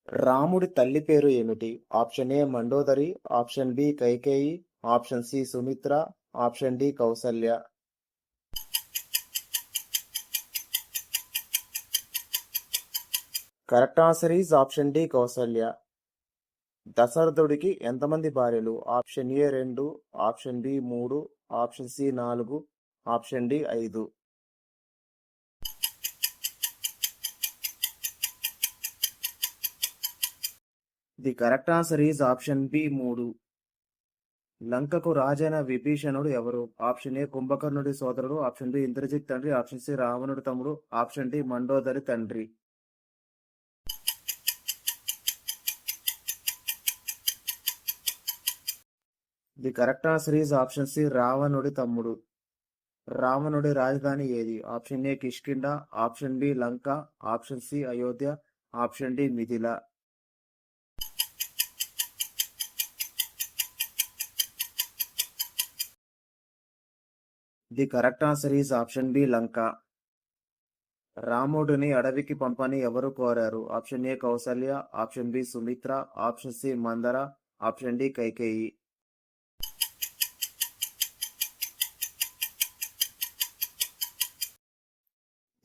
రాముడి తల్లి పేరు ఏమిటి? Option A Mandodari, option B Kaikeyi, option C Sumitra, option D Kausalya. Correct answer is option D Kausalya. దశరథుడికి ఎంతమంది భార్యలు? Option A 2, option B 3, option C 4, option D 5. The correct answer is option B 3. లంకకు రాజైన విభీషణుడు ఎవరు? ఆప్షన్ ఏ కుంభకర్ణుడి సోదరుడు, ఆప్షన్ బి ఇంద్రజిత్ తండ్రి, ఆప్షన్ సి రావణుడి తమ్ముడు, ఆప్షన్ డి మండోదరి తండ్రి. The correct answer is option C రావణుడి తమ్ముడు. రావణుడి రాజధాని ఏది? Option A Kishkindha, option B Lanka, option C Ayodhya, option D Mithila. The correct answer is option B Lanka. రాముడిని అడవికి పంపని ఎవరు కోరారు? Option A Kausalya, option B Sumitra, option C Manthara, option D Kaikeyi.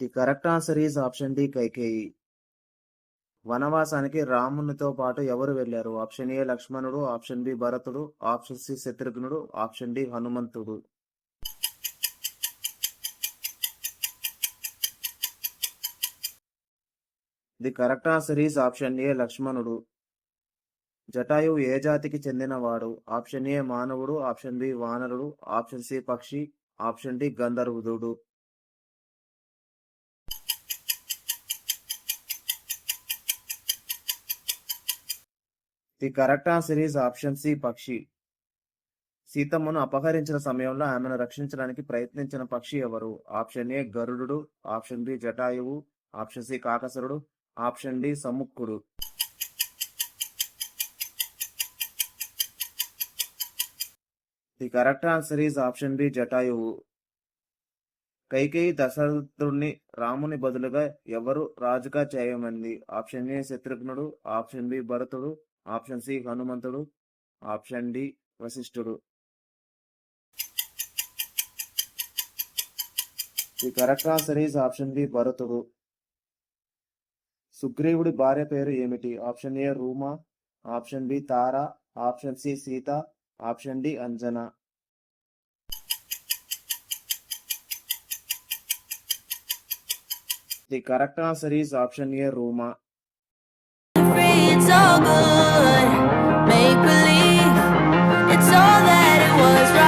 The correct answer is option D Kaikeyi. వనవాసానికి రామునితో పాటు ఎవరు వెళ్లారు? ఆప్షన్ ఏ లక్ష్మణుడు, ఆప్షన్ బి భరతుడు, ఆప్షన్ సి శత్రుఘ్నుడు, ఆప్షన్ డి హనుమంతుడు. The correct answer is option A లక్ష్మణుడు. జటాయువు ఏ జాతికి చెందినవాడు? ఆప్షన్ ఏ మానవుడు, ఆప్షన్ బి వానరుడు, ఆప్షన్ సి పక్షి, ఆప్షన్ డి గంధర్వుడు. The correct answer is option C పక్షి. సీతమ్మను అపహరించిన సమయంలో ఆమెను రక్షించడానికి ప్రయత్నించిన పక్షి ఎవరు? ఆప్షన్ ఏ గరుడు, option B Jatayu, option C కాకసరుడు, ఆప్షన్ డి సముక్కుడు. The correct answer is option B Jatayu. Kaikeyi దశరథుడిని రాముని బదులుగా ఎవరు రాజుగా చేయమంది? ఆప్షన్ ఏ శత్రుఘ్నుడు, ఆప్షన్ బి భరతుడు, ఆప్షన్ సి హనుమంతుడు, ఆప్షన్ డి వశిష్ఠుడు. The correct answer is option B భరతుడు. సుగ్రీవుడి భార్య పేరు ఏమిటి? Option A Ruma, option B Tara, option C Sita, option D Anjana. The correct answer is option A Ruma. It's all good, make believe, it's all that it was.